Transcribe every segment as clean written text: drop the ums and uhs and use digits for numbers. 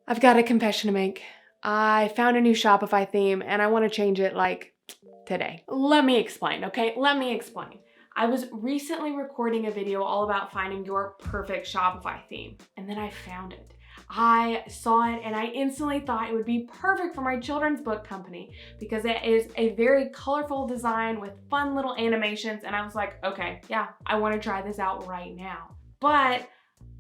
I've got a confession to make. I found a new Shopify theme and I want to change it like today. Let me explain, okay? Let me explain. I was recently recording a video all about finding your perfect Shopify theme, and then I found it. I saw it and I instantly thought it would be perfect for my children's book company because it is a very colorful design with fun little animations, and I was like, okay, yeah, I want to try this out right now. But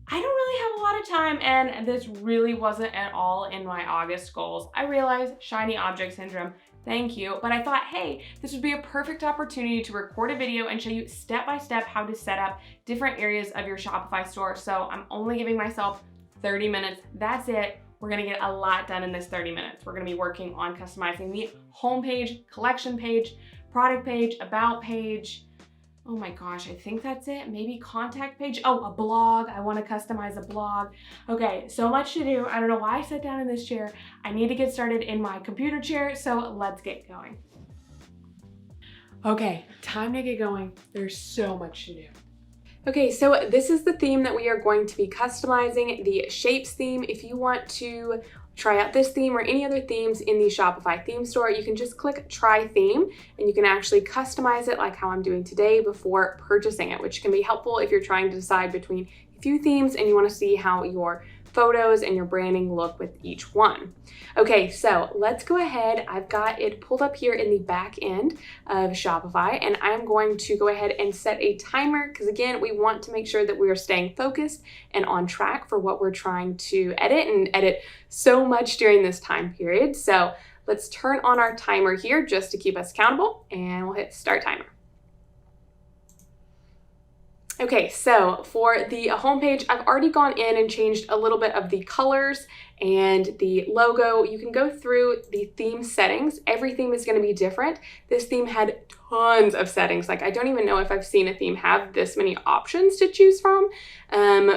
I don't really have a lot of time, and this really wasn't at all in my August goals. I realized shiny object syndrome, thank you, but I thought, hey, this would be a perfect opportunity to record a video and show you step by step how to set up different areas of your Shopify store. So I'm only giving myself 30 minutes. That's it. We're gonna get a lot done in this 30 minutes. We're gonna be working on customizing the homepage, collection page, product page, about page. Oh my gosh, I think that's it. Maybe contact page. Oh, a blog. I want to customize a blog. Okay, so much to do. I don't know why I sat down in this chair. I need to get started in my computer chair, so let's get going. Okay, time to get going. There's so much to do. Okay, so this is the theme that we are going to be customizing, the shapes theme. If you want to try out this theme or any other themes in the Shopify theme store, you can just click try theme and you can actually customize it like how I'm doing today before purchasing it, which can be helpful if you're trying to decide between a few themes and you want to see how your photos and your branding look with each one. Okay, so let's go ahead. I've got it pulled up here in the back end of Shopify, and I'm going to go ahead and set a timer because again, we want to make sure that we are staying focused and on track for what we're trying to edit, and edit so much during this time period. So let's turn on our timer here just to keep us accountable, and we'll hit start timer. Okay, so for the homepage, I've already gone in and changed a little bit of the colors and the logo. You can go through the theme settings. Every theme is going to be different. This theme had tons of settings. Like, I don't even know if I've seen a theme have this many options to choose from,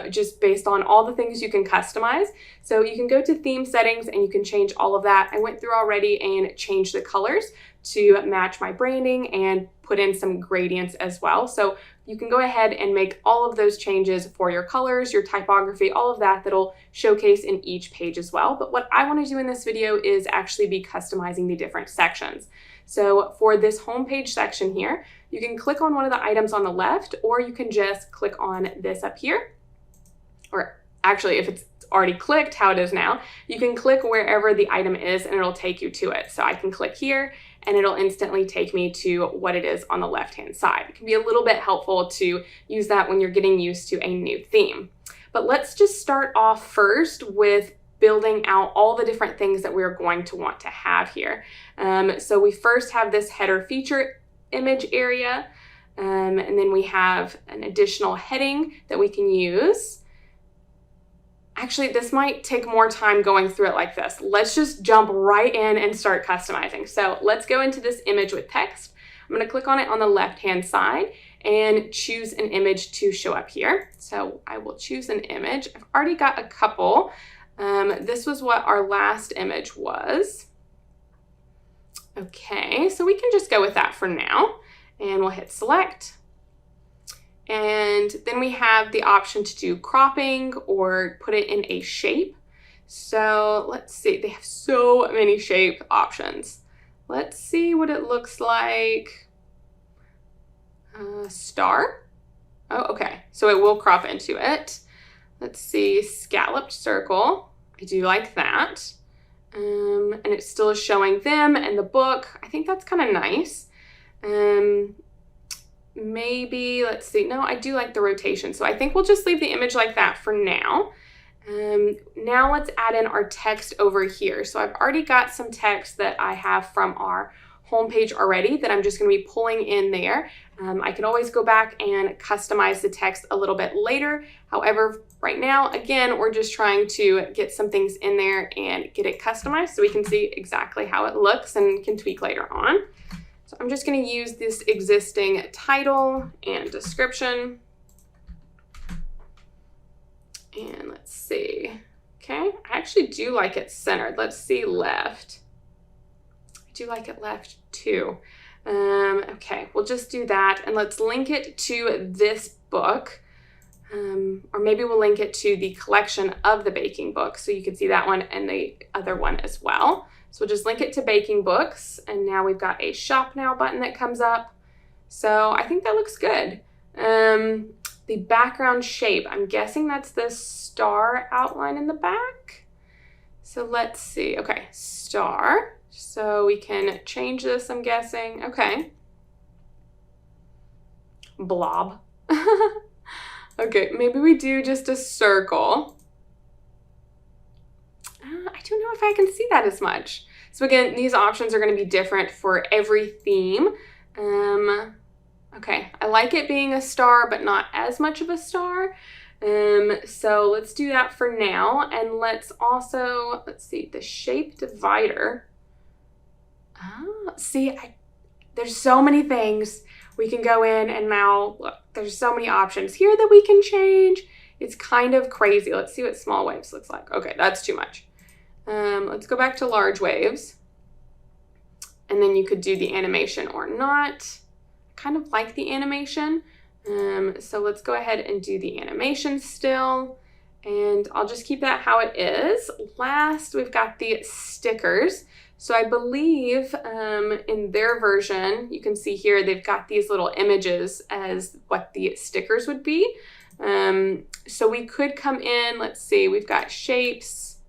just based on all the things you can customize. So you can go to theme settings and you can change all of that. I went through already and changed the colors to match my branding and put in some gradients as well. So you can go ahead and make all of those changes for your colors, your typography, all of that that'll showcase in each page as well. But what I want to do in this video is actually be customizing the different sections. So for this homepage section here, you can click on one of the items on the left, or you can just click on this up here. Or actually, if it's already clicked how it is now, you can click wherever the item is and it'll take you to it. So I can click here and it'll instantly take me to what it is on the left-hand side. It can be a little bit helpful to use that when you're getting used to a new theme. But let's just start off first with building out all the different things that we're going to want to have here. So we first have this header feature image area, and then we have an additional heading that we can use. Actually, this might take more time going through it like this. Let's just jump right in and start customizing. So let's go into this image with text. I'm going to click on it on the left-hand side and choose an image to show up here. So I will choose an image. I've already got a couple. This was what our last image was. Okay, so we can just go with that for now, and we'll hit select. And then we have the option to do cropping or put it in a shape. So let's see, they have so many shape options. Let's see what it looks like. Star. Oh, okay, so it will crop into it. Let's see, scalloped circle. I do like that. And it's still showing them and the book. I think that's kind of nice. Maybe, let's see, no, I do like the rotation. So I think we'll just leave the image like that for now. Now let's add in our text over here. So I've already got some text that I have from our homepage already that I'm just going to be pulling in there. I can always go back and customize the text a little bit later. However, right now, again, we're just trying to get some things in there and get it customized so we can see exactly how it looks and can tweak later on. So I'm just going to use this existing title and description. And let's see. Okay, I actually do like it centered. Let's see left. I do like it left too. Okay, we'll just do that and let's link it to this book. Or maybe we'll link it to the collection of the baking books so you can see that one and the other one as well. So we'll just link it to baking books, and now we've got a shop now button that comes up. So I think that looks good. The background shape, I'm guessing that's the star outline in the back. So let's see. Okay, star. So we can change this, I'm guessing. Okay. Blob. Okay, maybe we do just a circle. I don't know if I can see that as much. So again, these options are going to be different for every theme. Okay, I like it being a star, but not as much of a star. So let's do that for now. And let's also, let's see, the shape divider. See, there's so many things we can go in, and now look, there's so many options here that we can change. It's kind of crazy. Let's see what small waves looks like. Okay, that's too much. Let's go back to large waves. And then you could do the animation or not. Kind of like the animation. So let's go ahead and do the animation still. And I'll just keep that how it is. Last, we've got the stickers. So I believe in their version, you can see here, they've got these little images as what the stickers would be. So we could come in, let's see, we've got shapes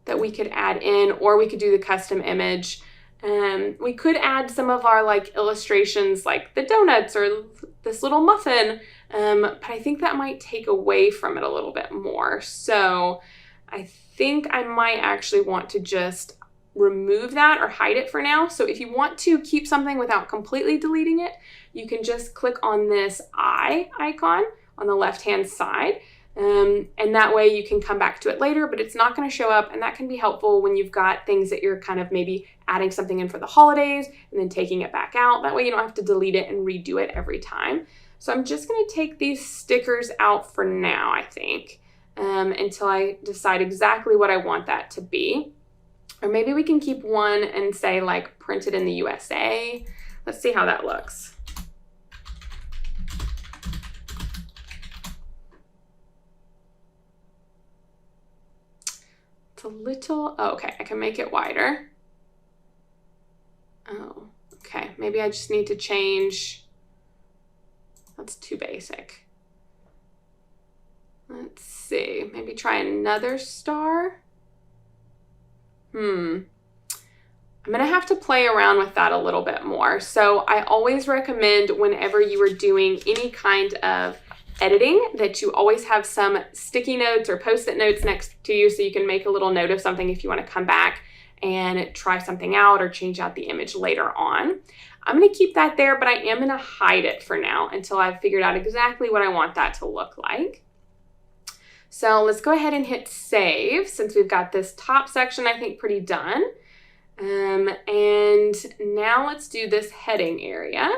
that we could add in, or we could do the custom image. We could add some of our like illustrations, like the donuts or this little muffin, but I think that might take away from it a little bit more. So I think I might actually want to just remove that or hide it for now. So if you want to keep something without completely deleting it, you can just click on this eye icon on the left-hand side. And that way you can come back to it later, but it's not going to show up, and that can be helpful when you've got things that you're kind of maybe adding something in for the holidays and then taking it back out. That way you don't have to delete it and redo it every time. So I'm just going to take these stickers out for now, I think, until I decide exactly what I want that to be. Or maybe we can keep one and say like printed in the USA. Let's see how that looks. It's a little, oh, okay, I can make it wider. Oh, okay, maybe I just need to change, that's too basic. Let's see, maybe try another star. I'm gonna have to play around with that a little bit more. So I always recommend whenever you are doing any kind of editing that you always have some sticky notes or post-it notes next to you so you can make a little note of something if you want to come back and try something out or change out the image later on. I'm going to keep that there, but I am going to hide it for now until I've figured out exactly what I want that to look like. So let's go ahead and hit save since we've got this top section, I think, pretty done. And now let's do this heading area.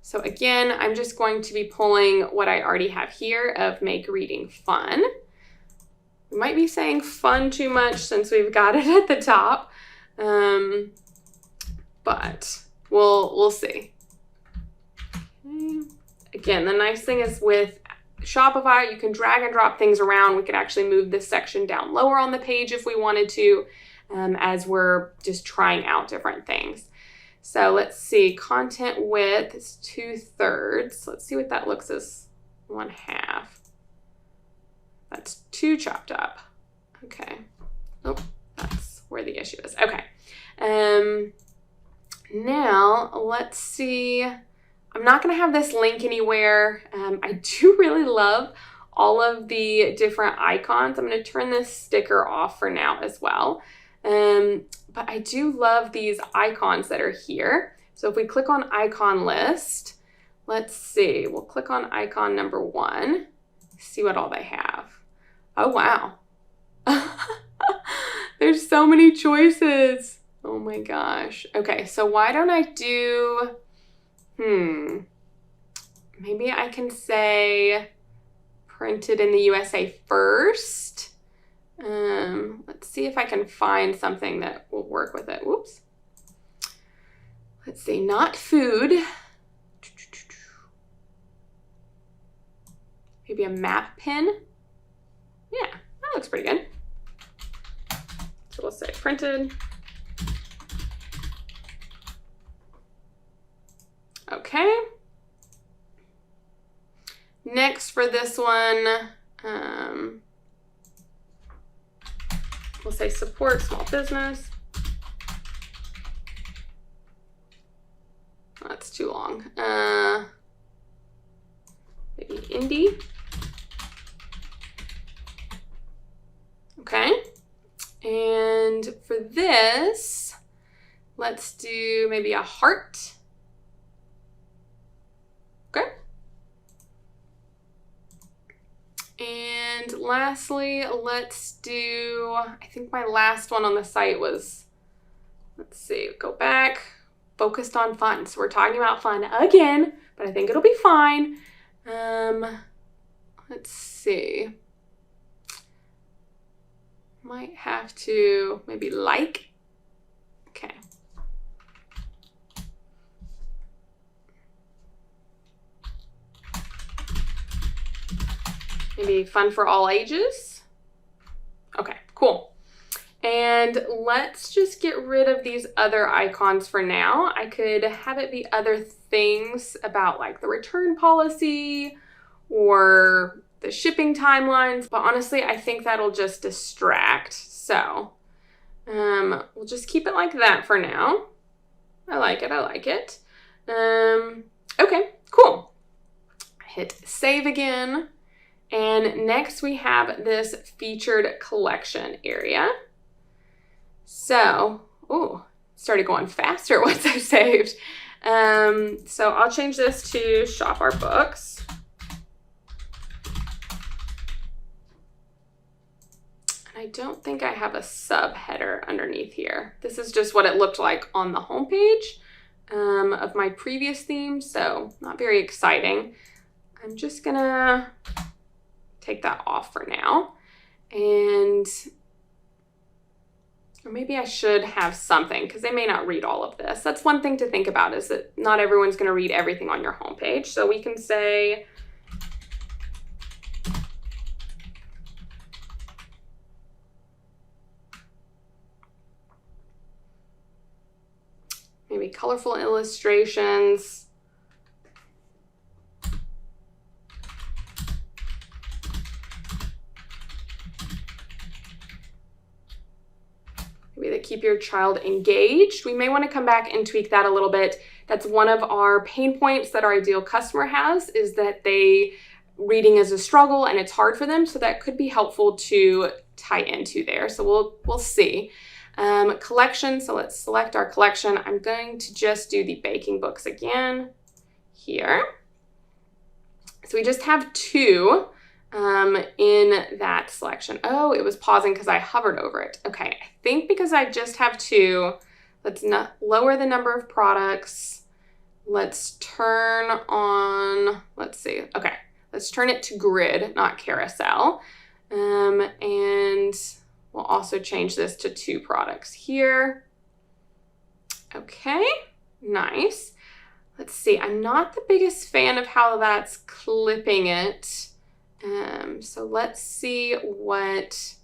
So again, I'm just going to be pulling what I already have here of make reading fun. We might be saying fun too much since we've got it at the top, but we'll see. Again, the nice thing is with Shopify, you can drag and drop things around. We could actually move this section down lower on the page if we wanted to, as we're just trying out different things. So let's see, content width is 2/3. Let's see what that looks as 1/2. That's 2 chopped up. Okay. Oh, that's where the issue is. Okay. Now let's see. I'm not going to have this link anywhere. I do really love all of the different icons. I'm going to turn this sticker off for now as well. But I do love these icons that are here. So if we click on icon list, let's see, we'll click on icon number 1, see what all they have. Oh, wow. There's so many choices. Oh my gosh. Okay, so why don't I do, maybe I can say printed in the USA first. Let's see if I can find something that will work with it. Whoops. Let's see, not food. maybe a map pin. Yeah, that looks pretty good. So we'll say printed. Okay. Next for this one, we'll say support small business. That's too long. Maybe indie. Okay. And for this, let's do maybe a heart. Okay. And lastly, let's do, I think my last one on the site was, let's see, go back, focused on fun. So we're talking about fun again, but I think it'll be fine. Let's see. Might have to maybe like. Okay. Maybe fun for all ages. Okay, cool. And let's just get rid of these other icons for now. I could have it be other things about like the return policy or the shipping timelines, but honestly, I think that'll just distract. So we'll just keep it like that for now. I like it, I like it. Okay, cool. Hit save again. And next we have this featured collection area. So, oh, started going faster once I saved. So I'll change this to shop our books. And I don't think I have a subheader underneath here. This is just what it looked like on the homepage of my previous theme, so not very exciting. I'm just gonna take that off for now. And or maybe I should have something because they may not read all of this. That's one thing to think about, is that not everyone's going to read everything on your homepage. So we can say maybe colorful illustrations. Maybe that keep your child engaged. We may want to come back and tweak that a little bit. That's one of our pain points that our ideal customer has, is that reading is a struggle and it's hard for them. So that could be helpful to tie into there. So we'll see. Collection. So let's select our collection. I'm going to just do the baking books again here. So we just have two in that selection. Oh, it was pausing because I hovered over it. Okay, I think because I just have two, let's not lower the number of products. Let's turn on, let's see. Okay, let's turn it to grid, not carousel. And we'll also change this to 2 products here. Okay, nice. Let's see, I'm not the biggest fan of how that's clipping it. So let's see what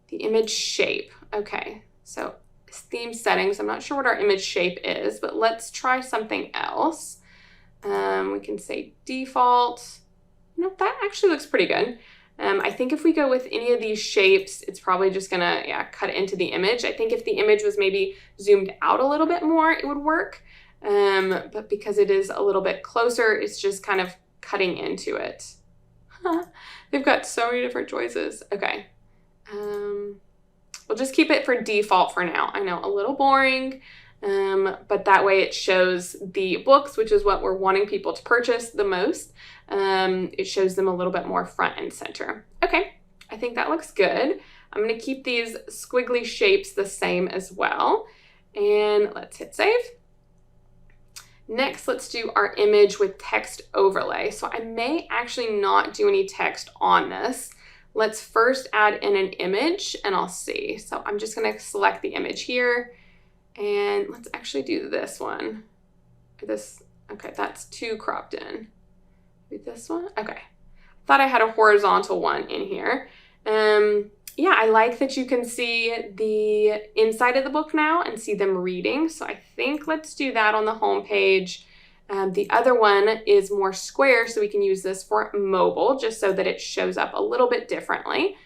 the image shape. Okay, so theme settings. I'm not sure what our image shape is, but let's try something else. We can say default. No, that actually looks pretty good. I think if we go with any of these shapes, it's probably just gonna, cut into the image. I think if the image was maybe zoomed out a little bit more, it would work. But because it is a little bit closer, it's just kind of cutting into it. They've got so many different choices. Okay. We'll just keep it for default for now. I know, a little boring, but that way it shows the books, which is what we're wanting people to purchase the most. It shows them a little bit more front and center. Okay, I think that looks good. I'm going to keep these squiggly shapes the same as well. And let's hit save. Next, let's do our image with text overlay. So I may actually not do any text on this. Let's first add in an image and I'll see. So I'm just going to select the image here and let's actually do this one. Okay, that's too cropped in. Do this one. Okay. I thought I had a horizontal one in here. Yeah, I like that you can see the inside of the book now and see them reading. So I think let's do that on the home page. The other one is more square, so we can use this for mobile just so that it shows up a little bit differently.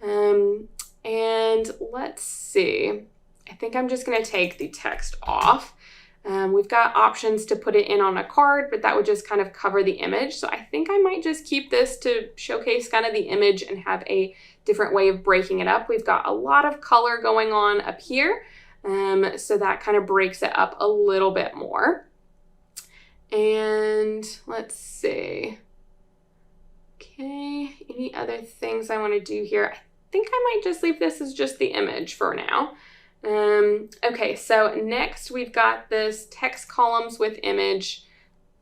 And let's see. I think I'm just going to take the text off. We've got options to put it in on a card, but that would just kind of cover the image. So I think I might just keep this to showcase kind of the image and have a different way of breaking it up. We've got a lot of color going on up here, so that kind of breaks it up a little bit more. And let's see. Okay, any other things I want to do here? I think I might just leave this as just the image for now. Okay, so next we've got this text columns with image.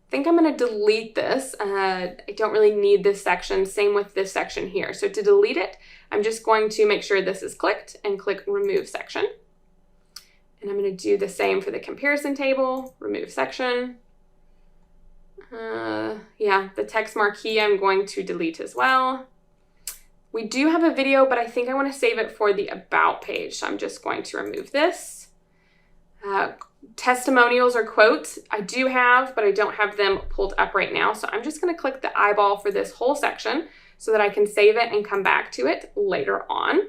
I think I'm going to delete this. I don't really need this section. Same with this section here. So to delete it, I'm just going to make sure this is clicked and click remove section. And I'm going to do the same for the comparison table, remove section. Yeah, the text marquee I'm going to delete as well. We do have a video, but I think I want to save it for the about page. So I'm just going to remove this. Testimonials or quotes I do have, but I don't have them pulled up right now. So I'm just going to click the eyeball for this whole section so that I can save it and come back to it later on.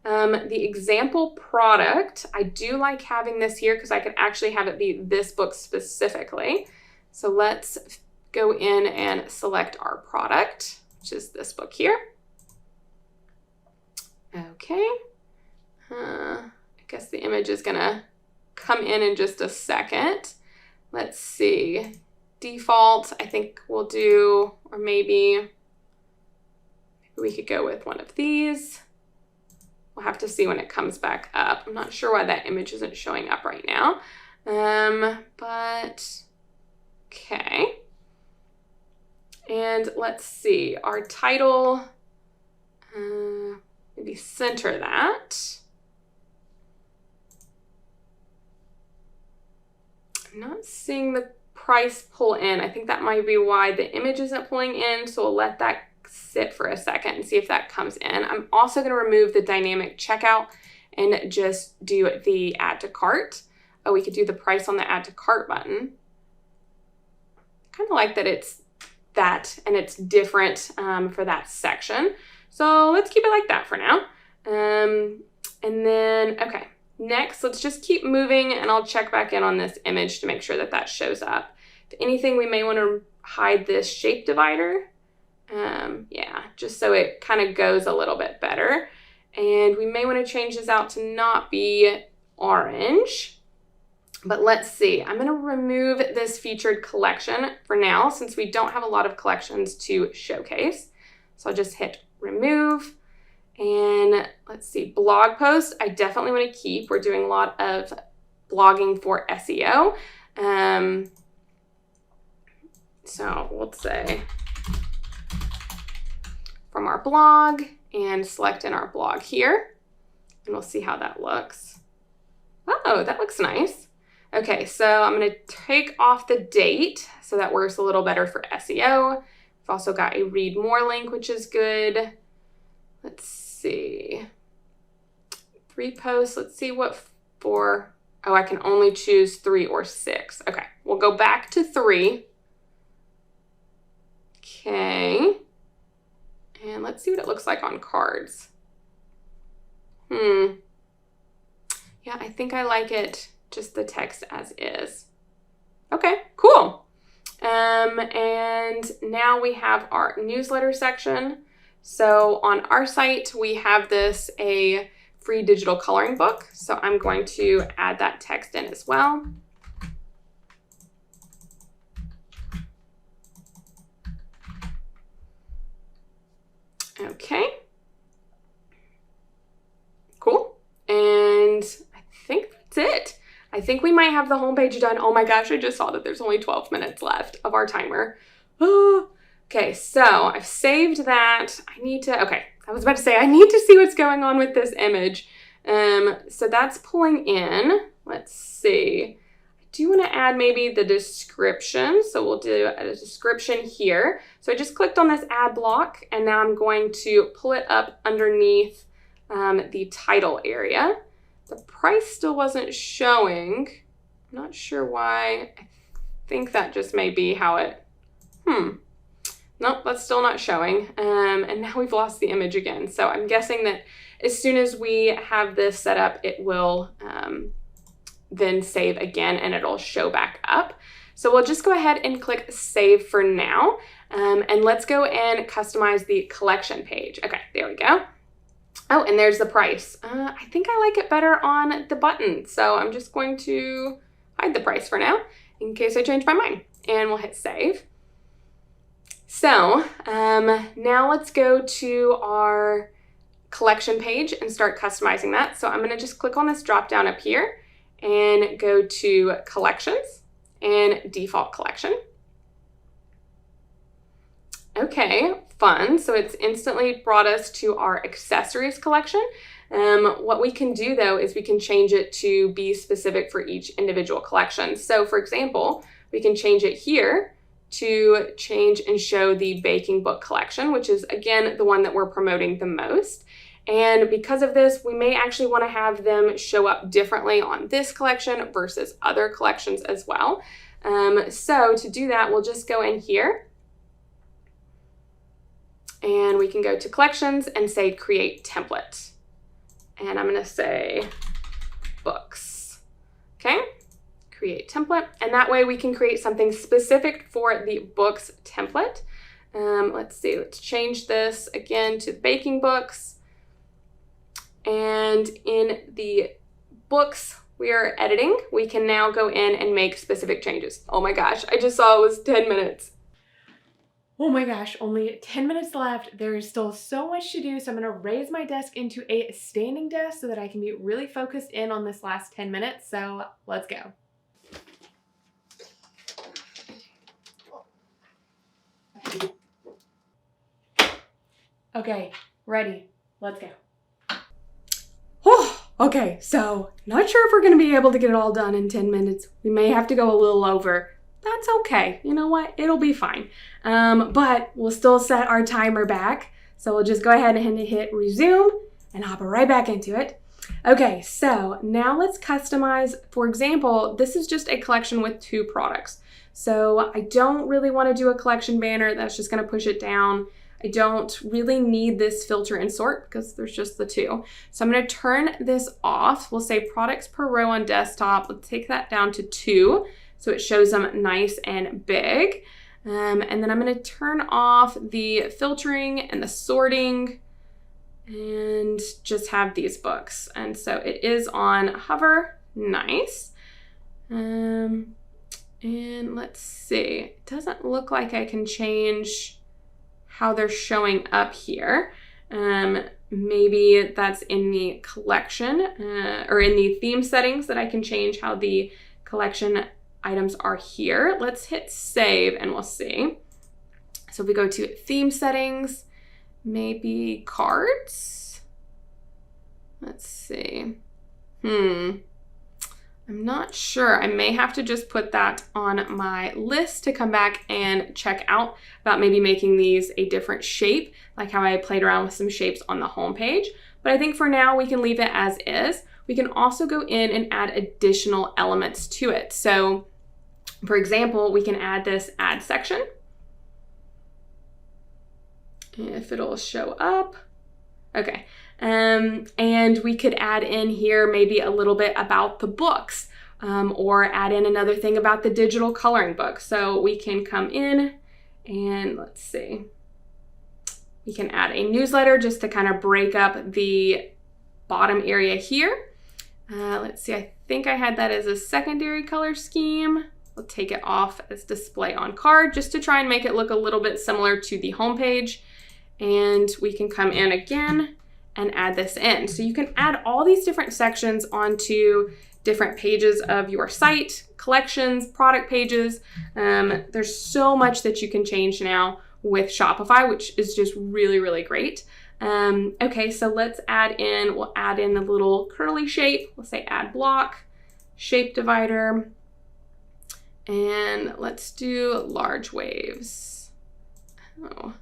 The example product, I do like having this here because I can actually have it be this book specifically. So let's go in and select our product, which is this book here. Okay, I guess the image is gonna come in just a second. Let's see, default, I think we'll do, or maybe we could go with one of these. We'll have to see when it comes back up. I'm not sure why that image isn't showing up right now, but okay. And let's see, our title, maybe center that. I'm not seeing the price pull in. I think that might be why the image isn't pulling in, so we'll let that sit for a second and see if that comes in. I'm also going to remove the dynamic checkout and just do the add to cart. Oh, we could do the price on the add to cart button. Kind of like that it's that and it's different for that section. So let's keep it like that for now. And then, okay, next, let's just keep moving and I'll check back in on this image to make sure that that shows up. If anything, we may want to hide this shape divider. Yeah, just so it kind of goes a little bit better. And we may want to change this out to not be orange. But let's see, I'm going to remove this featured collection for now since we don't have a lot of collections to showcase. So I'll just hit remove. And let's see, blog post, I definitely want to keep. We're doing a lot of blogging for SEO. So let's say from our blog and select in our blog here. And we'll see how that looks. Oh, that looks nice. Okay, so I'm going to take off the date so that works a little better for SEO. We've also got a read more link, which is good. Let's see. 3 posts. Let's see what for. Oh, I can only choose 3 or 6. Okay, we'll go back to 3. Okay. And let's see what it looks like on cards. Yeah, I think I like it just the text as is. Okay, cool. And now we have our newsletter section. So on our site, we have this a free digital coloring book. So I'm going to add that text in as well. Okay. Cool. And I think that's it. I think we might have the homepage done. Oh my gosh, I just saw that there's only 12 minutes left of our timer. Okay, so I've saved that. Okay, I was about to say, I need to see what's going on with this image. So that's pulling in. Let's see. I do want to add maybe the description. So we'll do a description here. So I just clicked on this add block, and now I'm going to pull it up underneath the title area. The price still wasn't showing. I'm not sure why. I think that just may be how it, nope, that's still not showing. And now we've lost the image again. So I'm guessing that as soon as we have this set up, it will then save again and it'll show back up. So we'll just go ahead and click save for now. And let's go and customize the collection page. Okay, there we go. Oh, and there's the price. I think I like it better on the button. So I'm just going to hide the price for now in case I change my mind, and we'll hit save. So now let's go to our collection page and start customizing that. So I'm going to just click on this drop down up here and go to collections and default collection. Okay, fun. So it's instantly brought us to our accessories collection. What we can do though is we can change it to be specific for each individual collection. So for example, we can change it here to change and show the baking book collection, which is again the one that we're promoting the most. And because of this, we may actually want to have them show up differently on this collection versus other collections as well. So to do that, we'll just go in here and we can go to collections and say create template. And I'm going to say books. Okay, create template. And that way we can create something specific for the books template. Let's see, let's change this again to baking books. And in the books we are editing, we can now go in and make specific changes. Oh my gosh, I just saw it was 10 minutes. Oh my gosh, only 10 minutes left. There is still so much to do, so I'm gonna raise my desk into a standing desk so that I can be really focused in on this last 10 minutes, so let's go. Okay, ready, let's go. Okay, so not sure if we're gonna be able to get it all done in 10 minutes. We may have to go a little over. That's okay. You know what? It'll be fine. But we'll still set our timer back. So we'll just go ahead and hit resume and hop right back into it. Okay, so now let's customize. For example, this is just a collection with 2 products. So I don't really want to do a collection banner. That's just going to push it down. I don't really need this filter and sort because there's just the 2. So I'm going to turn this off. We'll say products per row on desktop. Let's take that down to 2. So it shows them nice and big. And then I'm going to turn off the filtering and the sorting and just have these books. And so it is on hover. Nice. And let's see. It doesn't look like I can change how they're showing up here. Maybe that's in the collection or in the theme settings that I can change how the collection items are here. Let's hit save and we'll see. So if we go to theme settings, maybe cards. Let's see. I'm not sure. I may have to just put that on my list to come back and check out about maybe making these a different shape, like how I played around with some shapes on the home page. But I think for now we can leave it as is. We can also go in and add additional elements to it. So for example, we can add this add section. If it'll show up. Okay. And we could add in here maybe a little bit about the books or add in another thing about the digital coloring book. So we can come in and let's see. We can add a newsletter just to kind of break up the bottom area here. Let's see, I think I had that as a secondary color scheme. We'll take it off as display on card just to try and make it look a little bit similar to the home page. And we can come in again and add this in. So you can add all these different sections onto different pages of your site, collections, product pages. There's so much that you can change now with Shopify, which is just really, really great. Okay, so let's add in, we'll add in the little curly shape. We'll say add block, shape divider. And let's do large waves. Oh,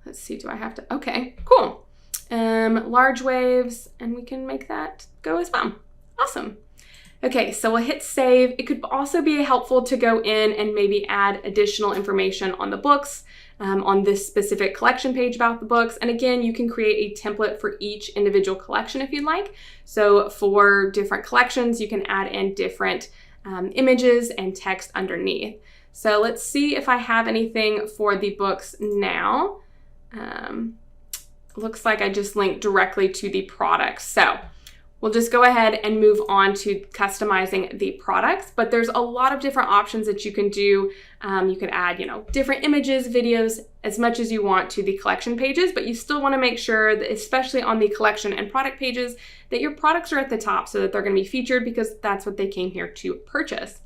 let's see, do I have to, okay, cool. Large waves, and we can make that go as well. Awesome. Okay, so we'll hit save. It could also be helpful to go in and maybe add additional information on the books, on this specific collection page about the books. And again, you can create a template for each individual collection if you'd like. So for different collections, you can add in different images and text underneath. So let's see if I have anything for the books now. Looks like I just linked directly to the products. So we'll just go ahead and move on to customizing the products, but there's a lot of different options that you can do. You can add, different images, videos, as much as you want to the collection pages, but you still want to make sure that, especially on the collection and product pages, that your products are at the top so that they're going to be featured because that's what they came here to purchase.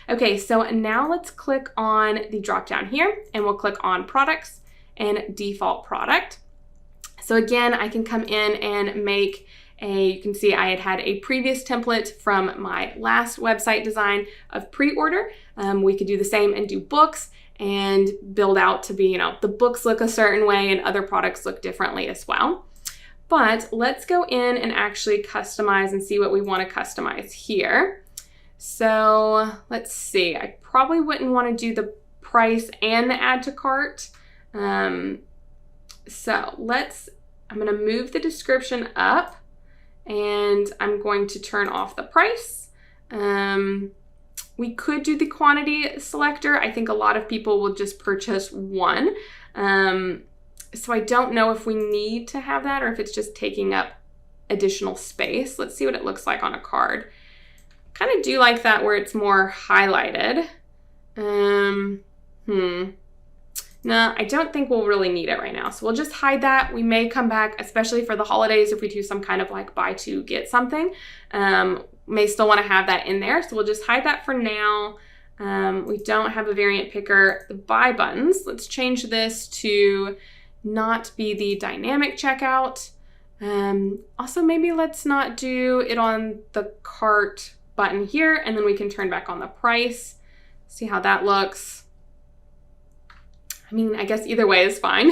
Okay, so now let's click on the drop down here and we'll click on products and default product. So again, I can come in and make you can see I had a previous template from my last website design of pre-order. We could do the same and do books and build out to be, the books look a certain way and other products look differently as well. But let's go in and actually customize and see what we want to customize here. So let's see, I probably wouldn't want to do the price and the add to cart. So I'm going to move the description up. And I'm going to turn off the price. We could do the quantity selector. I think a lot of people will just purchase one. So I don't know if we need to have that or if it's just taking up additional space. Let's see what it looks like on a card. Kind of do like that where it's more highlighted. No, I don't think we'll really need it right now. So we'll just hide that. We may come back, especially for the holidays, if we do some kind of like buy two, get something. May still want to have that in there. So we'll just hide that for now. We don't have a variant picker. The buy buttons, let's change this to not be the dynamic checkout. Also, maybe let's not do it on the cart button here, and then we can turn back on the price. See how that looks. I mean, I guess either way is fine.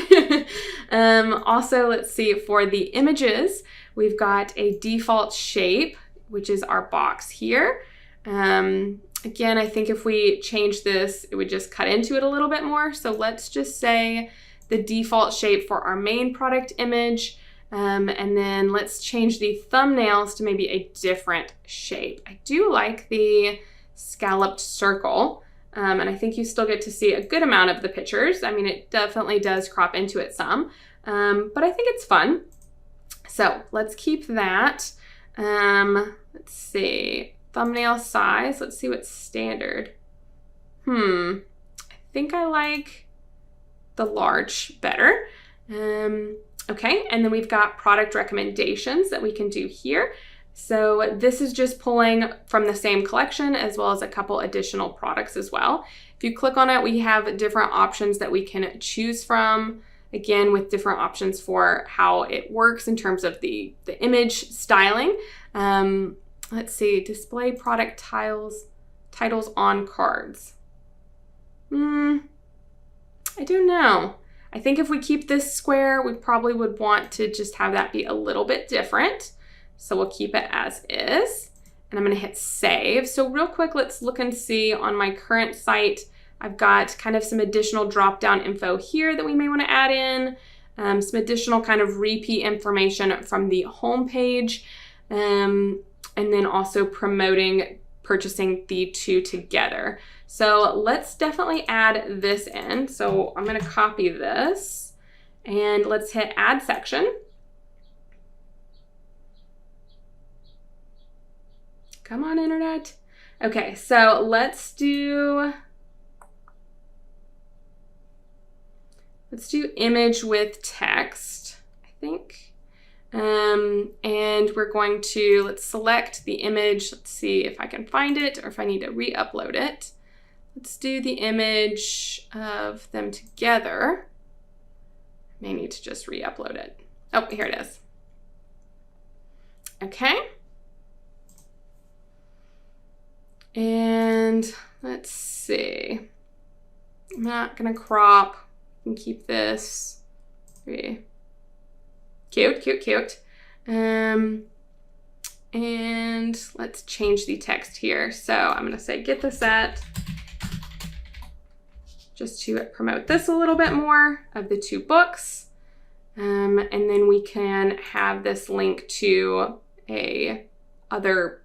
Also, let's see, for the images, we've got a default shape, which is our box here. Again, I think if we change this, it would just cut into it a little bit more. So let's just say the default shape for our main product image. And then let's change the thumbnails to maybe a different shape. I do like the scalloped circle. And I think you still get to see a good amount of the pictures. I mean, it definitely does crop into it some, but I think it's fun. So let's keep that. Let's see, thumbnail size. Let's see what's standard. I think I like the large better. Okay, and then we've got product recommendations that we can do here. So this is just pulling from the same collection as well as a couple additional products as well. If you click on it, we have different options that we can choose from, again, with different options for how it works in terms of the image styling. Let's see, display product titles on cards. I don't know. I think if we keep this square, we probably would want to just have that be a little bit different. So we'll keep it as is, and I'm gonna hit save. So real quick, let's look and see on my current site, I've got kind of some additional drop-down info here that we may wanna add in, some additional kind of repeat information from the home page, and then also promoting purchasing the two together. So let's definitely add this in. So I'm gonna copy this and let's hit add section. Come on, internet. Okay, so let's do image with text, I think. And we're going to, let's select the image. Let's see if I can find it or if I need to re-upload it. Let's do the image of them together. I may need to just re-upload it. Oh, here it is. Okay. And let's see. I'm not gonna crop. I can keep this. Cute, cute, cute. And let's change the text here. So I'm gonna say get the set, just to promote this a little bit more of the 2 books. And then we can have this link to a other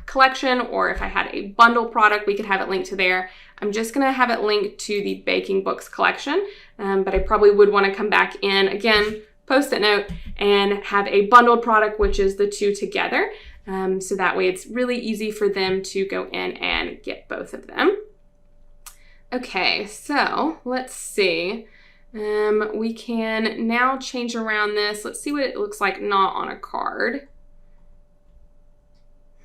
collection, or if I had a bundle product, we could have it linked to there. I'm just gonna have it linked to the baking books collection, but I probably would wanna come back in, again, Post-it note, and have a bundled product, which is the 2 together. So that way it's really easy for them to go in and get both of them. Okay, so let's see. We can now change around this. Let's see what it looks like not on a card.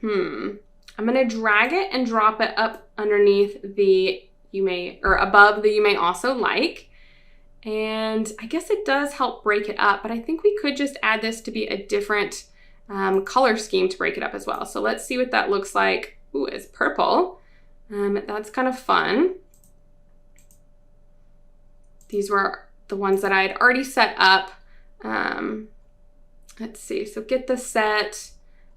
I'm gonna drag it and drop it up underneath the above the you may also like. And I guess it does help break it up, but I think we could just add this to be a different color scheme to break it up as well. So let's see what that looks like. Ooh, it's purple. That's kind of fun. These were the ones that I had already set up. Let's see, so get the set.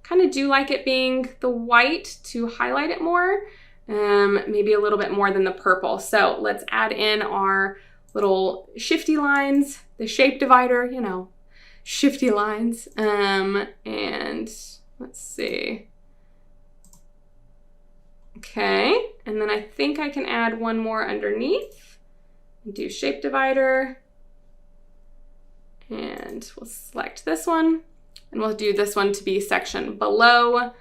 Kind of do like it being the white to highlight it more, maybe a little bit more than the purple. So let's add in our little shifty lines, the shape divider, you know, shifty lines. And let's see. Okay, and then I think I can add one more underneath and do shape divider. And we'll select this one, and we'll do this one to be section below.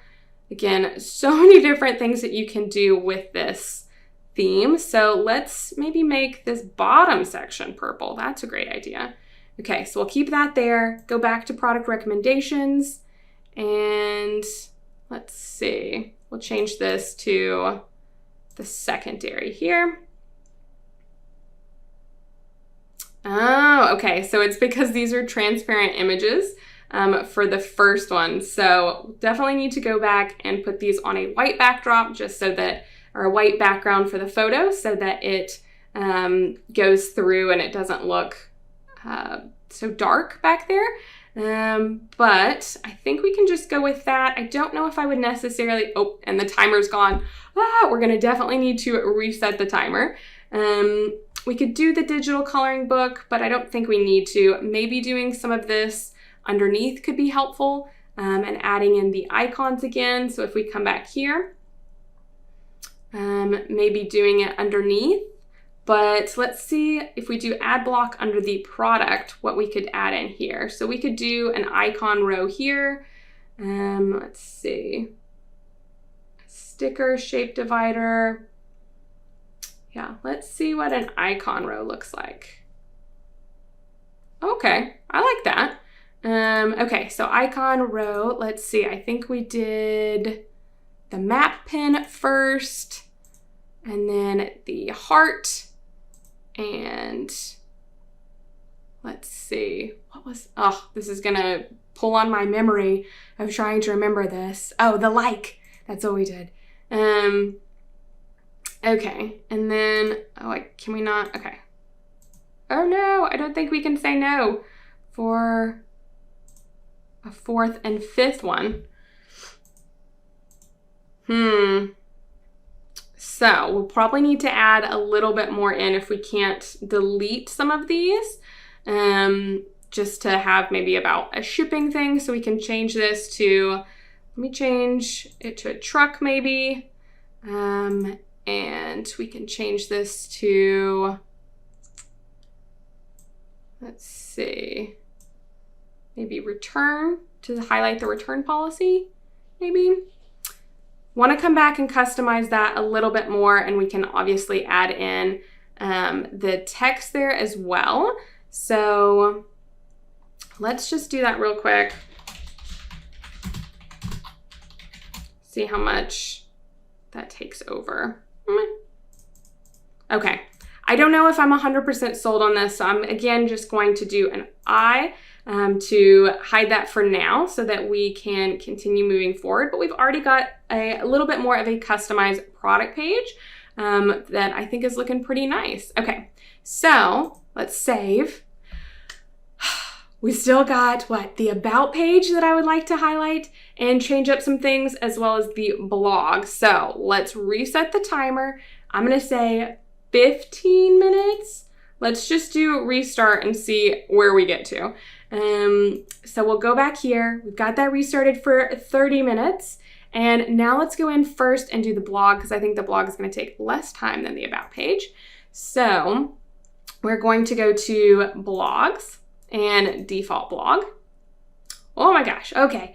Again, so many different things that you can do with this theme. So let's maybe make this bottom section purple. That's a great idea. Okay, so we'll keep that there, go back to product recommendations, and let's see. We'll change this to the secondary here. Oh, okay, so it's because these are transparent images for the first one. So definitely need to go back and put these on a white backdrop just so that, or a white background for the photo so that it goes through and it doesn't look so dark back there. But I think we can just go with that. I don't know if I would necessarily, oh, and the timer's gone. We're gonna definitely need to reset the timer. We could do the digital coloring book, but I don't think we need to. Maybe doing some of this underneath could be helpful, and adding in the icons again. So if we come back here, maybe doing it underneath, but let's see if we do ad block under the product, what we could add in here. So we could do an icon row here. Let's see, sticker, shape divider. Yeah, let's see what an icon row looks like. Okay, I like that. Okay, so icon row, let's see, I think we did the map pin first, and then the heart, and let's see, what was, oh, this is gonna pull on my memory of trying to remember this. Oh, the like, that's what we did. Okay, and then, oh, can we not, okay. Oh no, I don't think we can say no for a fourth and fifth one. So we'll probably need to add a little bit more in if we can't delete some of these, just to have maybe about a shipping thing. So we can change this to, let me change it to a truck maybe. And we can change this to, let's see, maybe return, to highlight the return policy, maybe. Want to come back and customize that a little bit more, and we can obviously add in the text there as well. So let's just do that real quick. See how much that takes over. Okay, I don't know if I'm 100% sold on this, so I'm again just going to do an I to hide that for now so that we can continue moving forward. But we've already got a little bit more of a customized product page. that I think is looking pretty nice. Okay, so let's save. We still got the about page that I would like to highlight and change up some things, as well as the blog. So let's reset the timer. I'm gonna say 15 minutes. Let's just do restart and see where we get to. So we'll go back here. We've got that restarted for 30 minutes. And now let's go in first and do the blog, because I think the blog is gonna take less time than the about page. So we're going to go to blogs and default blog. Oh my gosh, okay.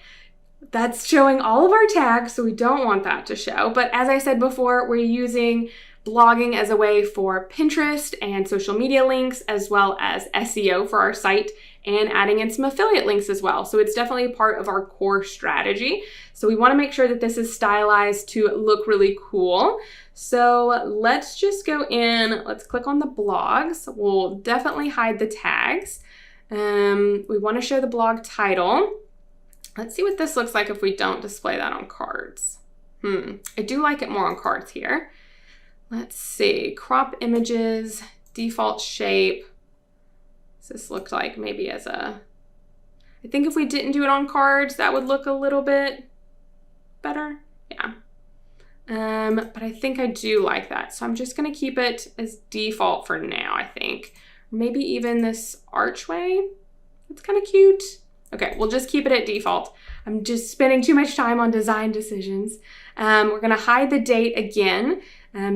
That's showing all of our tags, so we don't want that to show. But as I said before, we're using blogging as a way for Pinterest and social media links, as well as SEO for our site, and adding in some affiliate links as well. So it's definitely part of our core strategy. So we want to make sure that this is stylized to look really cool. So let's just go in, let's click on the blogs. We'll definitely hide the tags. We want to show the blog title. Let's see what this looks like if we don't display that on cards. I do like it more on cards here. Let's see, crop images, default shape. Does this look like maybe as a, I think if we didn't do it on cards, that would look a little bit better. Yeah. But I think I do like that. So I'm just gonna keep it as default for now, I think. Maybe even this archway. It's kind of cute. Okay, we'll just keep it at default. I'm just spending too much time on design decisions. We're gonna hide the date again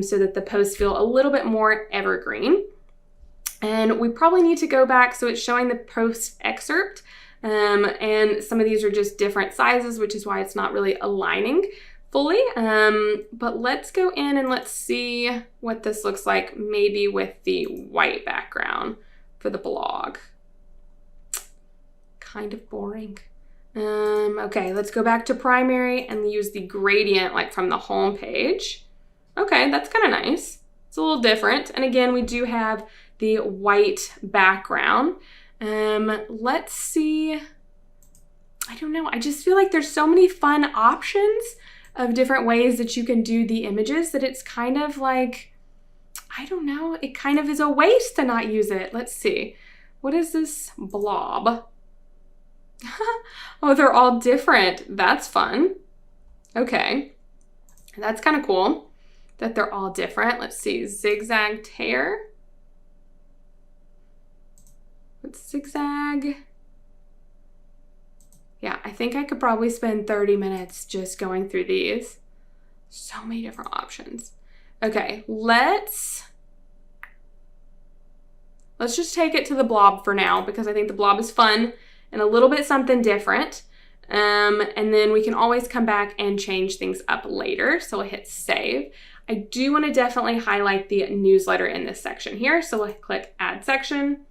so that the posts feel a little bit more evergreen. And we probably need to go back so it's showing the post excerpt. And some of these are just different sizes, which is why it's not really aligning fully. But let's go in and let's see what this looks like, maybe with the white background for the blog. Kind of boring. Okay, let's go back to primary and use the gradient like from the home page. Okay, that's kind of nice. It's a little different. And again, we do have the white background. Let's see. I don't know. I just feel like there's so many fun options of different ways that you can do the images that it's kind of like, I don't know, it kind of is a waste to not use it. Let's see. What is this blob? Oh, they're all different. That's fun. Okay. That's kind of cool that they're all different. Let's see. Zigzag tear. What's zigzag? Yeah, I think I could probably spend 30 minutes just going through these. So many different options. Okay, let's just take it to the blob for now, because I think the blob is fun and a little bit something different. And then we can always come back and change things up later. So we'll hit save. I do want to definitely highlight the newsletter in this section here. So we'll click add section.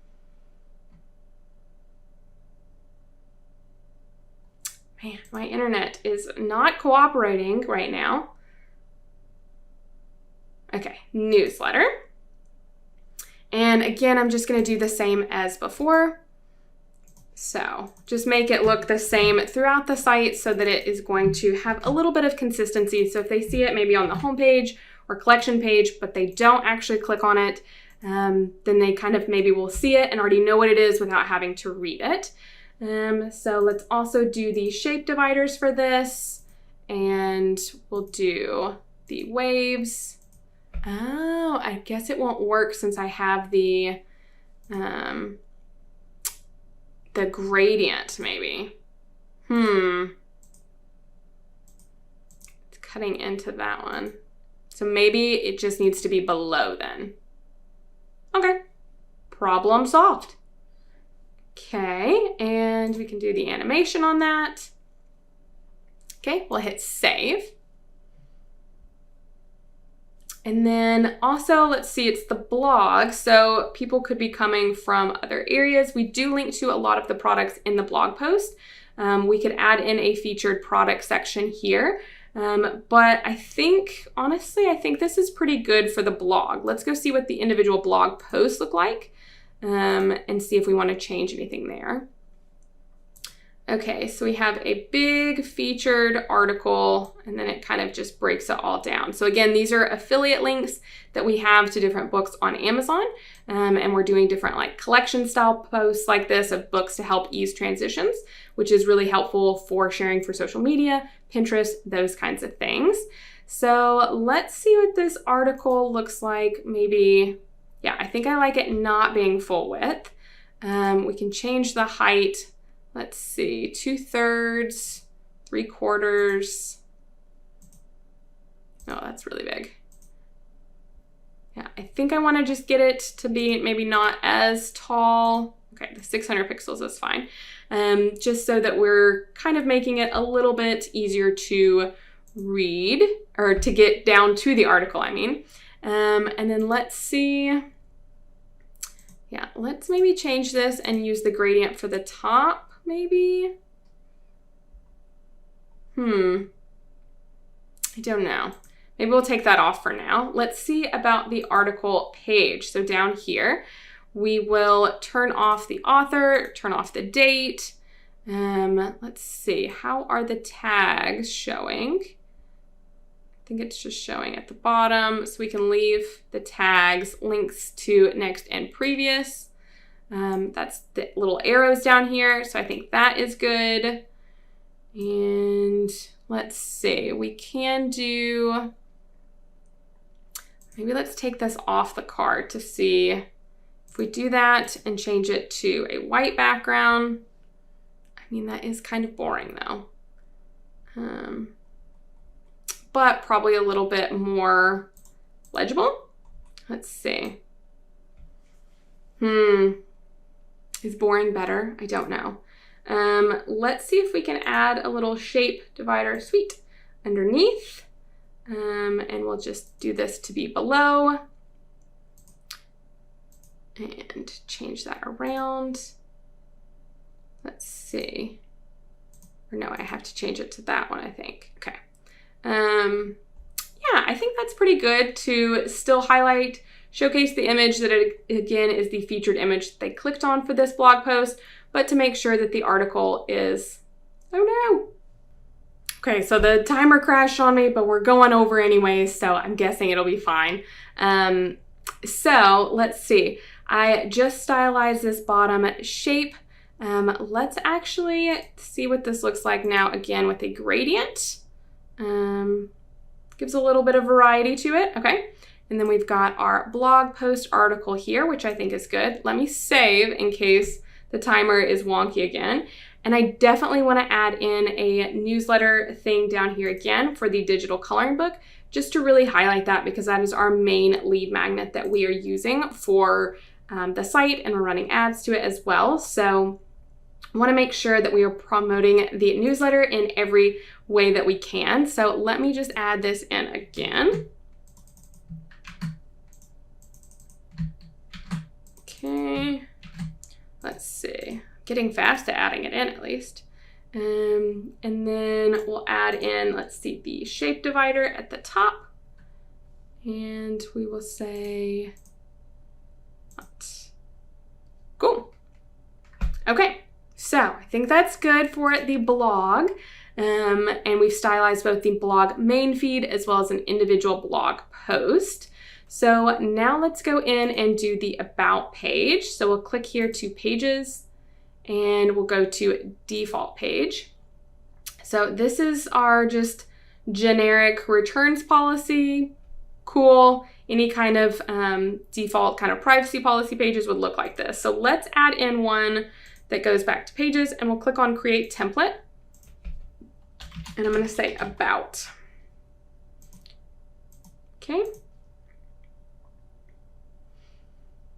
Man, my internet is not cooperating right now. Okay, newsletter. And again, I'm just gonna do the same as before. So just make it look the same throughout the site so that it is going to have a little bit of consistency. So if they see it maybe on the home page or collection page, but they don't actually click on it, then they kind of maybe will see it and already know what it is without having to read it. So let's also do the shape dividers for this, and we'll do the waves. Oh, I guess it won't work since I have the gradient maybe. It's cutting into that one. So maybe it just needs to be below then. Okay, problem solved. Okay, and we can do the animation on that. Okay, we'll hit save. And then also, let's see, it's the blog. So people could be coming from other areas. We do link to a lot of the products in the blog post. We could add in a featured product section here. But I think, honestly, I think this is pretty good for the blog. Let's go see what the individual blog posts look like. And see if we want to change anything there. Okay, so we have a big featured article, and then it kind of just breaks it all down. So again, these are affiliate links that we have to different books on Amazon, and we're doing different like collection style posts like this of books to help ease transitions, which is really helpful for sharing for social media, Pinterest, those kinds of things. So let's see what this article looks like. Maybe, yeah, I think I like it not being full width. We can change the height. Let's see, 2/3, 3/4. Oh, that's really big. Yeah, I think I want to just get it to be maybe not as tall. Okay, the 600 pixels is fine. Just so that we're kind of making it a little bit easier to read, or to get down to the article, I mean. And then let's see. Yeah, let's maybe change this and use the gradient for the top. Maybe? I don't know. Maybe we'll take that off for now. Let's see about the article page. So down here, we will turn off the author, turn off the date. Let's see, how are the tags showing? I think it's just showing at the bottom. So we can leave the tags, links to next and previous. That's the little arrows down here. So I think that is good. And let's see, we can do, maybe let's take this off the card to see if we do that and change it to a white background. I mean, that is kind of boring though. But probably a little bit more legible. Let's see. Is boring better? I don't know. Let's see if we can add a little shape divider sweet underneath. And we'll just do this to be below. And change that around. Let's see. Or no, I have to change it to that one, I think. Okay. Yeah, I think that's pretty good to still highlight, showcase the image that it, again, is the featured image that they clicked on for this blog post, but to make sure that the article is, oh no. Okay, so the timer crashed on me, but we're going over anyways, so I'm guessing it'll be fine. So let's see. I just stylized this bottom shape. Let's actually see what this looks like now, again, with a gradient. Gives a little bit of variety to it, okay? And then we've got our blog post article here, which I think is good. Let me save in case the timer is wonky again. And I definitely want to add in a newsletter thing down here again for the digital coloring book, just to really highlight that, because that is our main lead magnet that we are using for the site, and we're running ads to it as well. So I want to make sure that we are promoting the newsletter in every way that we can. So let me just add this in again. Okay, let's see. Getting fast at adding it in at least. And then we'll add in, let's see, the shape divider at the top. And we will say, cool. Okay, so I think that's good for the blog. And we've stylized both the blog main feed as well as an individual blog post. So now let's go in and do the about page. So we'll click here to pages and we'll go to default page. So this is our just generic returns policy. Cool. Any kind of default kind of privacy policy pages would look like this. So let's add in one that goes back to pages, and we'll click on create template. And I'm going to say about. Okay.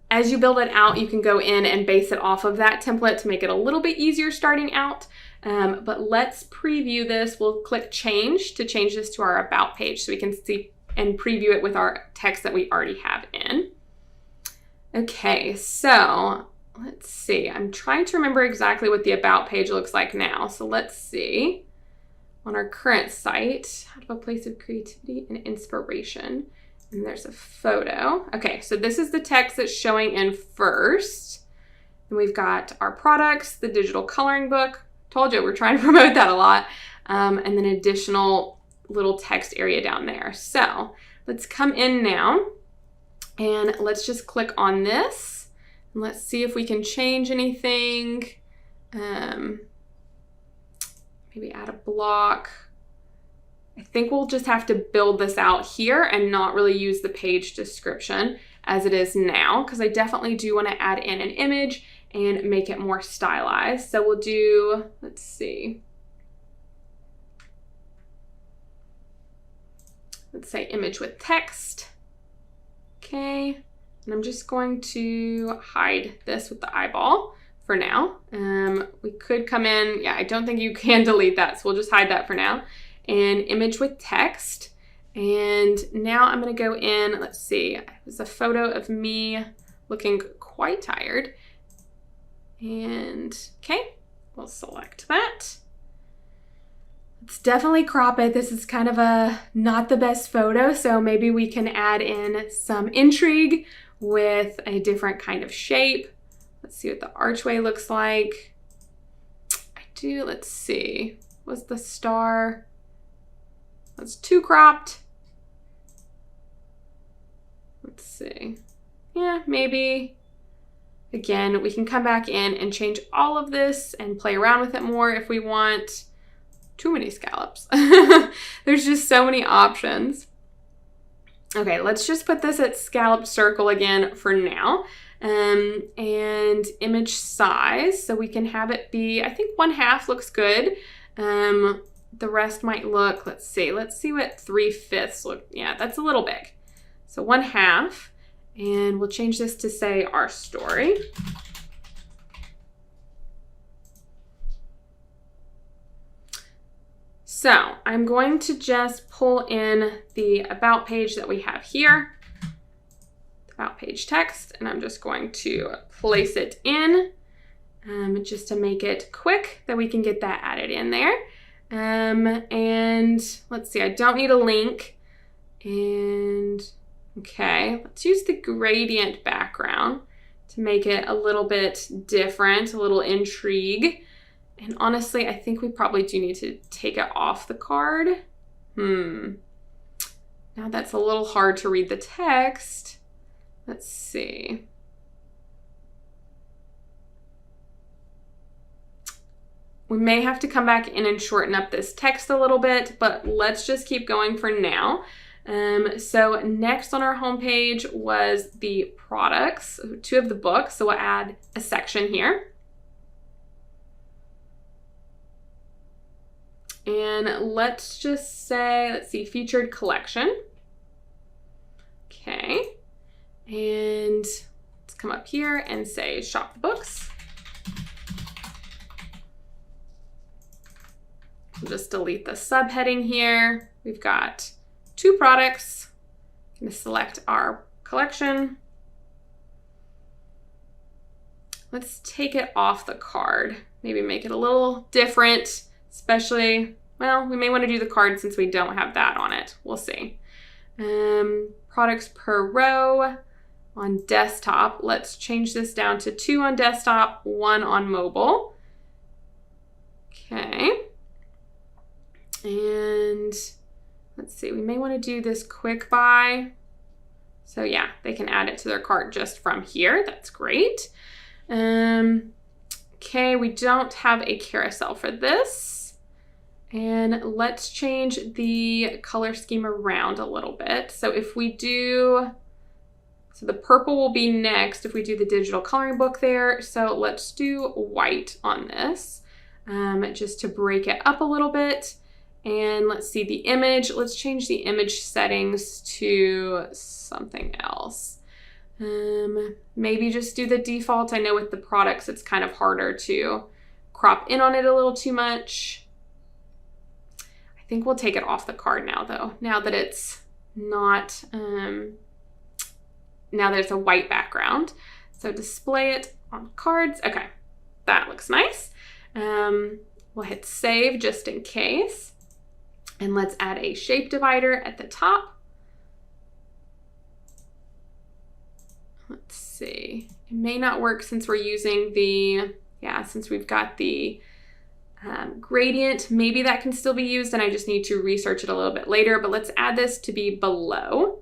As you build it out, you can go in and base it off of that template to make it a little bit easier starting out. But let's preview this. We'll click change to change this to our about page so we can see and preview it with our text that we already have in. Okay, so let's see. I'm trying to remember exactly what the about page looks like now. So let's see. On our current site, out of a place of creativity and inspiration. And there's a photo. Okay, so this is the text that's showing in first. And we've got our products, the digital coloring book, Told you, we're trying to promote that a lot. And then additional little text area down there. So let's come in now and let's just click on this. And let's see if we can change anything. Maybe add a block. I think we'll just have to build this out here and not really use the page description as it is now, because I definitely do want to add in an image and make it more stylized. So we'll do, let's see. Let's say image with text. Okay. And I'm just going to hide this with the eyeball for now. We could come in, yeah, I don't think you can delete that, so we'll just hide that for now. And image with text. And now I'm gonna go in, let's see, there's a photo of me looking quite tired. And okay, we'll select that. Let's definitely crop it. This is kind of a not the best photo, so maybe we can add in some intrigue with a different kind of shape. Let's see what the archway looks like. Let's see, was the star? That's too cropped. Let's see. Yeah, maybe. Again, we can come back in and change all of this and play around with it more if we want. Too many scallops. There's just so many options. Okay, let's just put this at scallop circle again for now. And image size, so we can have it be, I think 1/2 looks good. The rest might look, let's see what 3/5 look. Yeah, that's a little big. So 1/2, and we'll change this to say our story. So I'm going to just pull in the about page that we have here, about page text, and I'm just going to place it in just to make it quick that we can get that added in there. And let's see, I don't need a link. And okay, let's use the gradient background to make it a little bit different, a little intrigue. And honestly, I think we probably do need to take it off the card. Now that's a little hard to read the text. Let's see. We may have to come back in and shorten up this text a little bit, but let's just keep going for now. So next on our homepage was the products, 2 of the books. So we'll add a section here. And let's just say, let's see, featured collection. Okay. And let's come up here and say shop the books. We'll just delete the subheading here. We've got 2 products. I'm gonna select our collection. Let's take it off the card. Maybe make it a little different, especially, well, we may want to do the card since we don't have that on it. We'll see. Products per row on desktop. Let's change this down to 2 on desktop, 1 on mobile. Okay. And let's see, we may want to do this quick buy. So yeah, they can add it to their cart just from here. That's great. Okay, we don't have a carousel for this. And let's change the color scheme around a little bit. So if we do, so the purple will be next if we do the digital coloring book there. So let's do white on this, just to break it up a little bit. And let's see the image. Let's change the image settings to something else. Maybe just do the default. I know with the products, it's kind of harder to crop in on it a little too much. I think we'll take it off the card now though, now that it's not, now that it's a white background. So display it on cards. Okay, that looks nice. We'll hit save just in case. And let's add a shape divider at the top. Let's see, it may not work since we're using the, since we've got the gradient, maybe that can still be used and I just need to research it a little bit later, but let's add this to be below.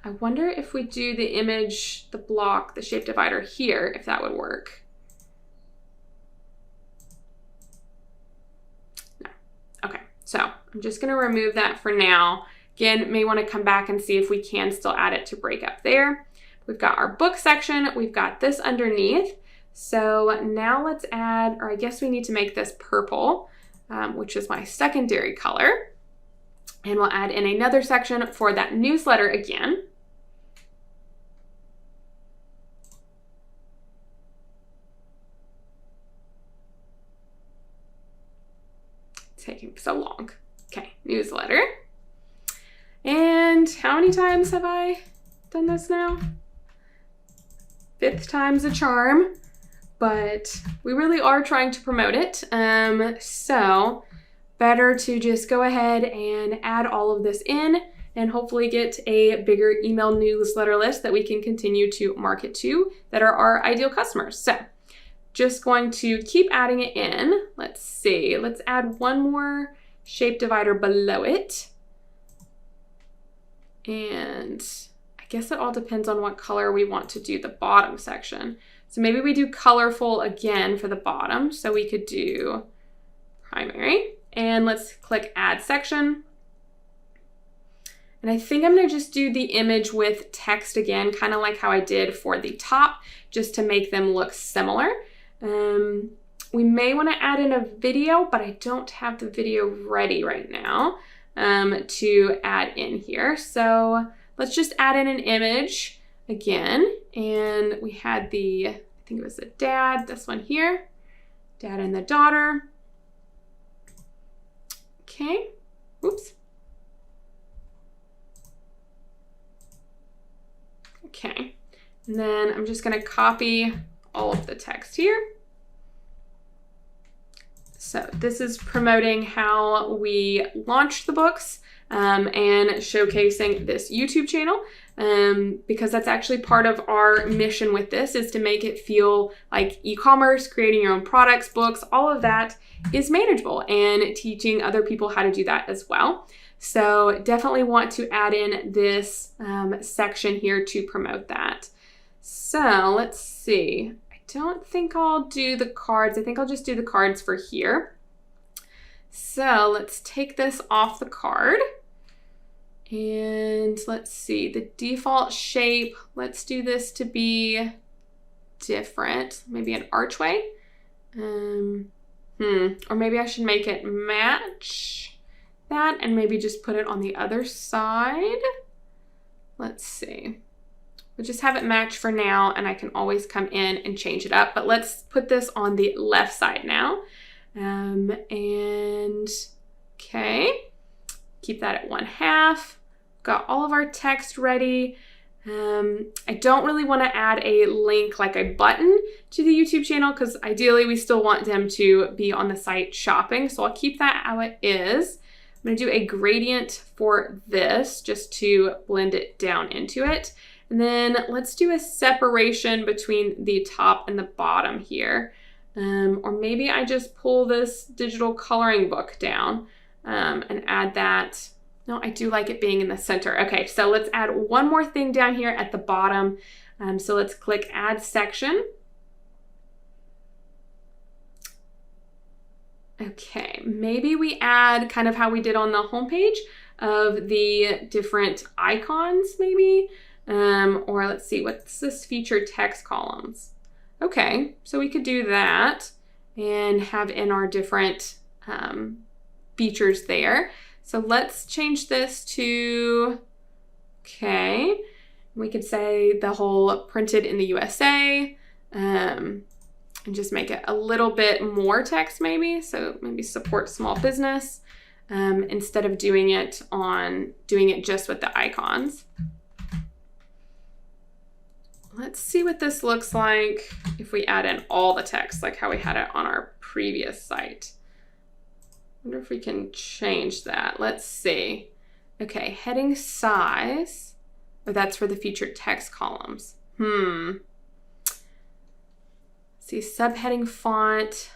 I wonder if we do the image, the block, the shape divider here, if that would work. No. Okay, so I'm just gonna remove that for now. Again, may wanna come back and see if we can still add it to break up there. We've got our book section, we've got this underneath. So now let's add, or I guess we need to make this purple, which is my secondary color. And we'll add in another section for that newsletter again. It's taking so long. Okay, newsletter. And how many times have I done this now? 5th time's a charm. But we really are trying to promote it. So better to just go ahead and add all of this in and hopefully get a bigger email newsletter list that we can continue to market to that are our ideal customers. So just going to keep adding it in. Let's see, let's add one more shape divider below it. And I guess it all depends on what color we want to do the bottom section. So maybe we do colorful again for the bottom. So we could do primary and let's click add section. And I think I'm gonna just do the image with text again, kind of like how I did for the top, just to make them look similar. We may wanna add in a video, but I don't have the video ready right now to add in here. So let's just add in an image again, and we had the, I think it was the dad, this one here, dad and the daughter. Okay, oops. Okay, and then I'm just gonna copy all of the text here. So this is promoting how we launched the books and showcasing this YouTube channel. Because that's actually part of our mission with this, is to make it feel like e-commerce, creating your own products, books, all of that is manageable, and teaching other people how to do that as well. So definitely want to add in this section here to promote that. So let's see, I don't think I'll do the cards. I think I'll just do the cards for here. So let's take this off the card. And let's see, the default shape, let's do this to be different, maybe an archway. Or maybe I should make it match that and maybe just put it on the other side. Let's see. We'll just have it match for now, and I can always come in and change it up. But let's put this on the left side now. And okay, keep that at 1/2. Got all of our text ready. I don't really want to add a link like a button to the YouTube channel because ideally we still want them to be on the site shopping. So I'll keep that how it is. I'm going to do a gradient for this just to blend it down into it. And then let's do a separation between the top and the bottom here. Or maybe I just pull this digital coloring book down and add that. No, I do like it being in the center. Okay, so let's add one more thing down here at the bottom. So let's click add section. Okay, maybe we add kind of how we did on the homepage of the different icons maybe. Or let's see, what's this featured text columns? Okay, so we could do that and have in our different features there. So let's change this to, okay, we could say the whole printed in the USA, and just make it a little bit more text maybe. So maybe support small business instead of doing it just with the icons. Let's see what this looks like if we add in all the text, like how we had it on our previous site. I wonder if we can change that. Let's see. Okay, heading size. Oh, that's for the featured text columns. See, subheading font.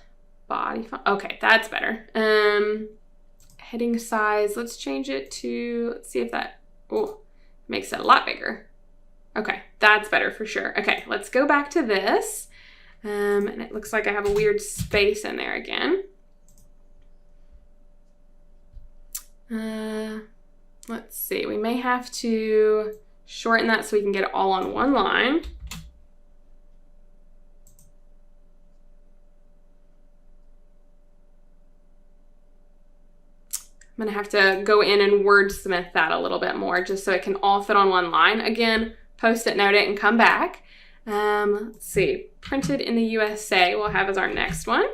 body font. Okay, that's better. Heading size, let's change it to, let's see if that, makes it a lot bigger. Okay, that's better for sure. Okay, let's go back to this. And it looks like I have a weird space in there again. Let's see, we may have to shorten that so we can get it all on one line. I'm gonna have to go in and wordsmith that a little bit more just so it can all fit on one line. Again, post-it note it and come back. Let's see, printed in the USA we'll have as our next one.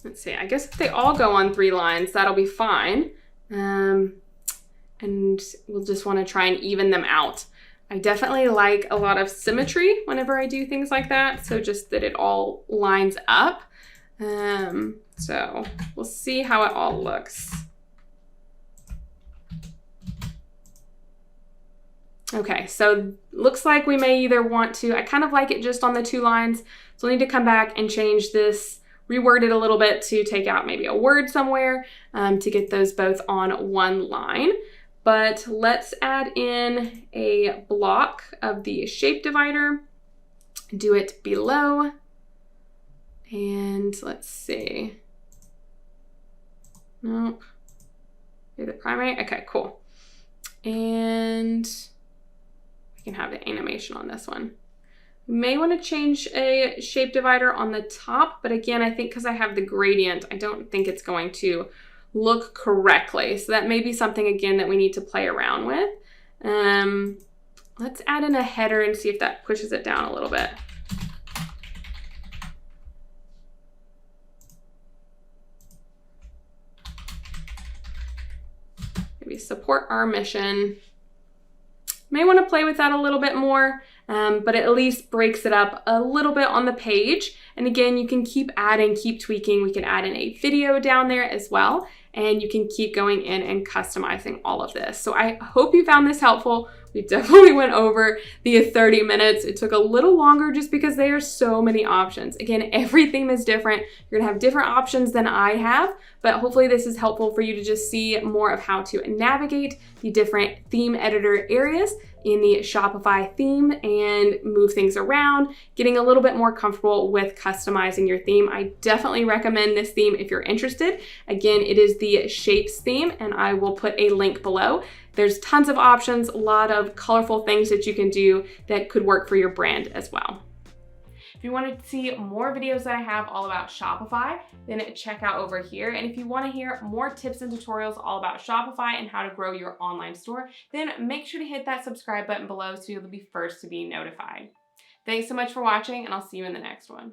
Let's see, I guess if they all go on 3 lines, that'll be fine. And we'll just wanna try and even them out. I definitely like a lot of symmetry whenever I do things like that, so just that it all lines up. So we'll see how it all looks. Okay, so looks like we may either want to, I kind of like it just on the 2 lines, so we'll need to come back and change this, reword it a little bit to take out maybe a word somewhere to get those both on 1 line. But let's add in a block of the shape divider, do it below, and let's see. Nope. Do the primary. Okay, cool. And we can have the animation on this one. We may want to change a shape divider on the top, but again, I think because I have the gradient, I don't think it's going to look correctly. So that may be something again that we need to play around with. Let's add in a header and see if that pushes it down a little bit. Maybe support our mission. May want to play with that a little bit more, but it at least breaks it up a little bit on the page. And again, you can keep adding, keep tweaking. We can add in a video down there as well, and you can keep going in and customizing all of this. So I hope you found this helpful. We definitely went over the 30 minutes. It took a little longer just because there are so many options. Again, every theme is different. You're gonna have different options than I have, but hopefully this is helpful for you to just see more of how to navigate the different theme editor areas in the Shopify theme and move things around, getting a little bit more comfortable with customizing your theme. I definitely recommend this theme if you're interested. Again, it is the Shapes theme, and I will put a link below. There's tons of options, a lot of colorful things that you can do that could work for your brand as well. If you want to see more videos that I have all about Shopify, then check out over here. And if you want to hear more tips and tutorials all about Shopify and how to grow your online store, then make sure to hit that subscribe button below so you'll be first to be notified. Thanks so much for watching, and I'll see you in the next one.